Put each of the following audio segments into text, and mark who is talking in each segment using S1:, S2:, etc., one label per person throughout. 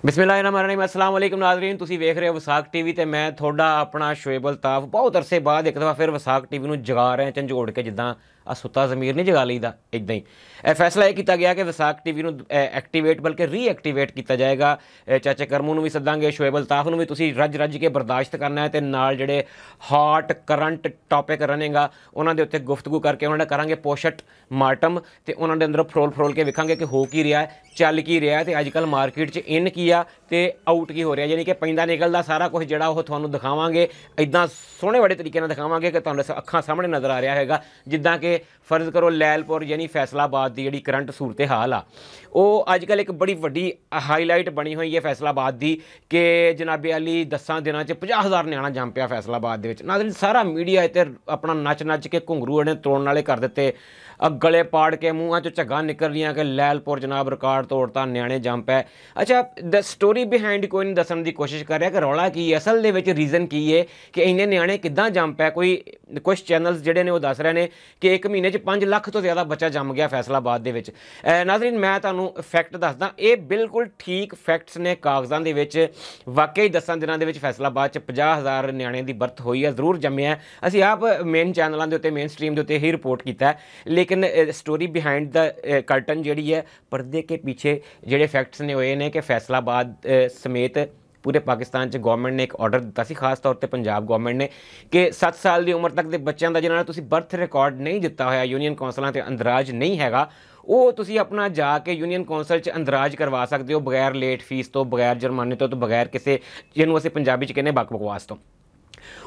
S1: बिस्मिल्लाहिर्रहमानिर्रहीम अस्सलाम वालेकुम नाज़रीन, तुसी वेख रहे हो वसाख टीवी ते मैं थोड़ा अपना शोएब अल्ताफ बहुत अरसे बाद एक दफ़ा फिर वसाख टीवी ਨੂੰ ਜਗਾ ਰਹੇ ਝੰਜੋੜ ਕੇ ਜਿੱਦਾਂ ਆ ਸੁੱਤਾ ਜ਼ਮੀਰ ਨਹੀਂ ਜਗਾ ਲਈਦਾ ਇਦਾਂ ਹੀ ਇਹ ਫੈਸਲਾ ਇਹ ਕੀਤਾ ਗਿਆ ਕਿ ਵਸਾਖ ਟੀਵੀ ਨੂੰ ਐਕਟੀਵੇਟ ਬਲਕਿ ਰੀਐਕਟੀਵੇਟ ਕੀਤਾ ਜਾਏਗਾ। ਚਾਚਾ ਕਰਮੂ ਨੂੰ ਵੀ ਸੱਦਾਂਗੇ, ਸ਼ੋਏਬ ਅਲਤਾਫ ਨੂੰ ਵੀ ਤੁਸੀਂ ਰੱਜ ਕੇ ਬਰਦਾਸ਼ਤ ਕਰਨਾ ਹੈ ਤੇ ਨਾਲ ਜਿਹੜੇ ਹਾਟ ਕਰੰਟ ਟੌਪਿਕ ਰਨੇਗਾ ਉਹਨਾਂ ਦੇ ਉੱਤੇ ਗੁਫ਼ਤਗੂ ਕਰਕੇ ਉਹਨਾਂ ਦਾ ਕਰਾਂਗੇ ਪੋਸਟ ਮਾਰਟਮ ਤੇ ਉਹਨਾਂ ਦੇ ਅੰਦਰ ਫਰੋਲ ਕੇ ਵੇਖਾਂਗੇ ਕਿ ਹੋ ਕੀ ਰਿਹਾ ਹੈ, ਚੱਲ ਕੀ ਰਿਹਾ ਤੇ ਅੱਜ ਕੱਲ੍ਹ ਮਾਰਕੀਟ 'ਚ ਇਨ ਕੀ ਆ ਤੇ ਆਊਟ ਕੀ ਹੋ ਰਿਹਾ, ਯਾਨੀ ਕਿ ਪੈਂਦਾ ਨਿਕਲਦਾ ਸਾਰਾ ਕੁਝ ਜਿਹੜਾ ਉਹ ਤੁਹਾਨੂੰ ਦਿਖਾਵਾਂਗੇ। ਇੱਦਾਂ ਸੋਹਣੇ ਬੜੇ ਤਰੀਕੇ ਨਾਲ ਦਿਖਾਵਾਂਗੇ ਕਿ ਤੁਹਾਨੂੰ ਅੱਖਾਂ ਸਾਹਮਣੇ ਨਜ਼ਰ ਆ ਰਿਹਾ ਹੈਗਾ। ਜਿੱਦਾਂ ਕਿ ਫਰਜ਼ ਕਰੋ ਲੈਲਪੁਰ ਯਾਨੀ फैसलाबाद की जी करंट सूरत हाल आ वो अजकल एक बड़ी वड्डी हाईलाइट बनी हुई है फैसलाबाद की कि जनाबे अली 10 दिनों 50,000 न्याणा जम पाया फैसलाबाद के। नाज़रीन सारा मीडिया इतने अपना नच के घुंगरू इन्हें तोड़ने वाले कर दिते, गले पाड़ के मूँहों चो झग्गा निकल रही कि लैलपुर जनाब रिकॉर्ड तोड़ता, न्याणे जम पाए। अच्छा द स्टोरी बिहाइंड कोई नहीं दसन की कोशिश कर रहा कि रौला की असल दे विच रीज़न की है कि इन्ने न्याणे किद्दां जम पाए। कोई कुछ चैनल्स जिहड़े ने वो दस रहे हैं कि एक महीने 5 लाख तो ज़्यादा बच्चा जम गया फैसलाबाद दे विच। नाज़रीन मैं तुहानूं फैक्ट दसदा, ये बिल्कुल ठीक फैक्ट्स ने कागज़ां दे विच। वाकई 10 दिनों के फैसलाबाद 50,000 न्याणे की बर्थ हुई है, जरूर जम्मिया है। असीं आप मेन चैनलों के उत्ते मेन स्ट्रीम के उत्ते ही रिपोर्ट किया है, लेकिन स्टोरी बिहाइंड द कर्टन जिहड़ी है पर्दे के पीछे जिहड़े फैक्ट्स ने होए ने कि फैसलाबाद समेत पूरे पाकिस्तान च गवर्नमेंट ने एक ऑर्डर दिता सी, खास तौर पर पंजाब गवर्नमेंट ने, कि 7 साल की उम्र तक के बच्चों का जिन्होंने तुसीं बर्थ रिकॉर्ड नहीं दिता होया, यूनीयन कौंसलों से अंदराज नहीं हैगा, वो तुसीं अपना जाके यूनीयन कौंसल च अंदराज करवा सकते हो बगैर लेट फीस तो, बगैर जुर्माने तो बगैर किसी जिन्होंने असीं पंजाबी च कहने बक बकवास तो।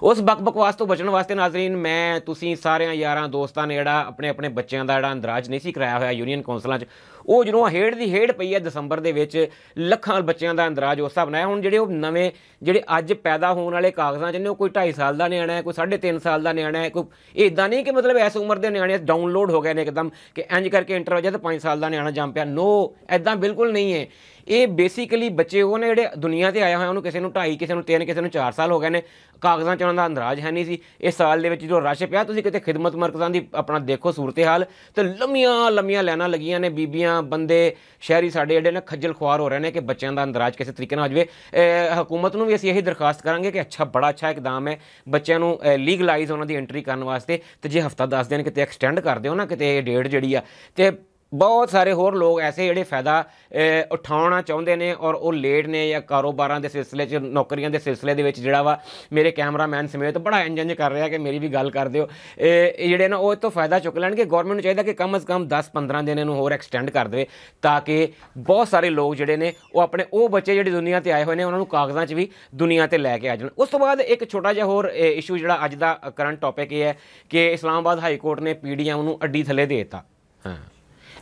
S1: उस बक बकवास तो बचने वास्ते नाज़रीन मैं तुसीं सारे यारां दोस्तां ने जिहड़ा अपने अपने बच्चों का जिहड़ा अंदराज नहीं सी कराया होया यूनीयन कौंसलों च, वो जो हेड़ की हेड़ पई है दिसंबर के विच लखां बच्चों का अंदराज उस हिसाब नाल हुण जिहड़े नवें जिहड़े अज पैदा होने वाले कागज़ां च ने कोई 2.5 साल का न्याणा है, कोई 3.5 साल का न्याणा है, कोई इदां नहीं कि मतलब इस उम्र के न्याणे डाउनलोड हो गए ने एकदम कि इंज करके इंटर हो जाए तो 5 साल का न्याणा जम पाया। नो, इदां बिल्कुल नहीं है। ये बेसिकली बच्चे वो ने जिहड़े दुनिया से आए हुए उन्होंने किसी 2.5 किसी 3 किसी 4 साल हो गए ने, कागज़ां च उन्होंने अंदराज है नहीं सी। इस साल के जो रश पिया तुसीं किते खिदमत मरकज़ां दी अपना देखो सूरत हाल, तो लंबियां लंबियां लाइनां लगियां ने, बीबियां बंदे शहरी साडे जिहड़े ने खज्जल खुआर हो रहे हैं कि बच्चों का अंदराज किसी तरीके नाल हो जाए। हुकूमत नूं भी असीं यही दरखास्त करांगे कि अच्छा बड़ा अच्छा इकदाम है बच्चों नूं लीगलाइज उन्हां दी एंट्री करने वास्ते, तो जे हफ्ता 10 दिन किते एक्सटेंड कर दिओ ना किते डेट जिहड़ी आ, ते बहुत सारे होर लोग ऐसे जिहड़े फायदा उठाना चाहुंदे ने और वो लेट ने या कारोबारां दे सिलसिले च नौकरियां दे सिलसिले दे विच जिहड़ा वा मेरे कैमरामैन समेत बड़ा इंज कर रहा कि मेरी भी गल कर दिओ, जिहड़े ना वो तो फायदा चुक लैणगे। गौरमेंट नूं चाहीदा कि कम अज़ कम 10-15 दिन इहनूं होर एक्सटेंड कर दे ताकि बहुत सारे लोग जिहड़े ने वो अपने वो बच्चे जिहड़े दुनिया ते आए हुए ने उन्हां नूं कागज़ां च भी दुनिया ते लैके आ जाण। उस तो बाद एक छोटा जिहा होर इशू जिहड़ा अज दा करंट टॉपिक ये है कि इस्लामाबाद हाई कोर्ट ने PDM नूं अड्डी थल्ले दे दित्ता। हाँ,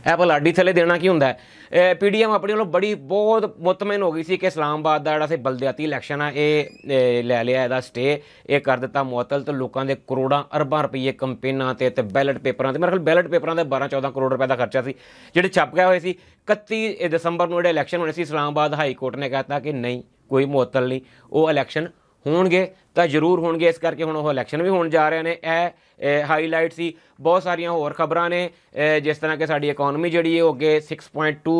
S1: एप्पल अड्डी थले देना की होंदा है। PDM अपने वालों बड़ी बहुत मुतमिन हो गई सी कि इस्लामाबाद का जिहड़ा बलदियाती इलैक्शन है ये लै लिया इहदा स्टे, ये कर दिता मुअत्तल, तो लोगों के करोड़ां अरबां रुपये कंपेनां ते बैलेट पेपरां ते मेरे ख्याल बैलेट पेपरां का 12-14 करोड़ रुपए का खर्चा सी जिहड़े छप गए हुए सी। 31 दिसंबर को जो इलैक्शन होने सी इस्लामाबाद हाई कोर्ट ने कहता कि नहीं कोई मुअत्तल नहीं, वो इलैक्शन होणगे तो जरूर होणगे, इस करके हुण वो इलैक्शन भी होण जा रहे हैं। यह हाईलाइट सी। बहुत सारिया होर खबरां ने जिस तरह कि साडी इकोनॉमी जिहड़ी है अगे 6.2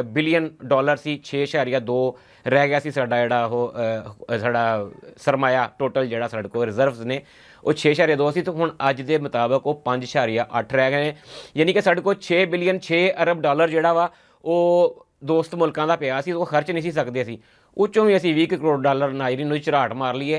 S1: बिलियन डॉलर सी, 6.2 रह गया सी साडा जिहड़ा वो साडा सरमाया टोटल जिहड़ा साडे कोल रिजर्व्स ने वो 6.2 सी, तो हुण अज दे मुताबक वो 5.8 रह गए हैं। यानी कि साडे कोल 6 बिलियन 6 अरब डॉलर जिहड़ा वा वो दोस्त मुल्कां दा पिया सी, वो खर्च नहीं सी सकदे सी। उच्चों भी असीं 20 करोड़ डॉलर नाज़रीन नूं झराट मार लईए।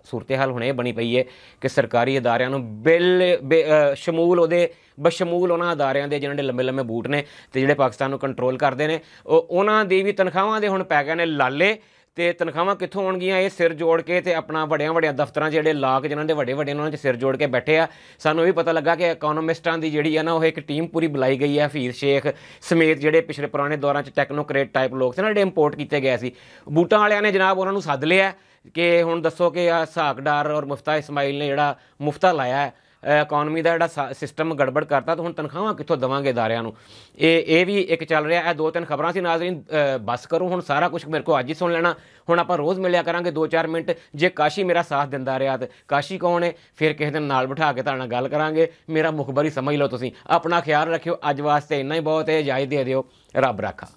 S1: सूरत हाल हुणे बनी पई है कि सरकारी अदारियां नूं शमूल उहदे बशमूल उन्हां अदारियां दे जिन्हां दे लंबे लंबे बूट ने ते जिहड़े पाकिस्तान नूं कंट्रोल करदे ने उन्हां दी भी तनखाहां दे हुण पै गए ने लाले, तो तनखावां कित्थों आउणगीਆਂ ये सिर जोड़ के ते अपना वड्डियां वड्डियां दफ्तरां जिहड़े लाक जिन्हां दे वड्डे वड्डे उन्हां 'च सिर जोड़ के बैठे आ। सानूं भी पता लगा कि इकोनॉमिस्टां दी जिहड़ी है ना वो एक टीम पूरी बुलाई गई है, हफीज़ शेख समेत जिहड़े पिछले पुराने दौरां 'च टैक्नोक्रेट टाइप लोग सी ना जिहड़े इंपोर्ट कीते गए सी। बूटां वालियां ने जनाब उन्हां नूं सद्द लिया कि हुण दस्सो कि इसहाक डार और मुफ्ता इस्माइल ने जिहड़ा मुफ्ता लाया है इकोनॉमी का जिहड़ा सिस्टम गड़बड़ करता, तो हुण तनखाहां कित्थों देवांगे इदारियां नूं। ये भी एक चल रहा है। 2-3 खबरां सी नाज़रीन, बस करो हुण सारा कुछ मेरे को अज ही सुन लेना। हुण आपां रोज़ मिलिया करांगे 2-4 मिनट। जे काशी मेरा साथ दिंदा रहा तो काशी कौन है, फिर किसी दिन नाल बिठा के तुहाडे नाल गल करांगे। मेरा मुखबर ही समझ लो तुसीं। अपना ख्याल रखियो। अज वास्ते इन्ना ही बहुत है। इजाज़त दे दिओ। रब राखा।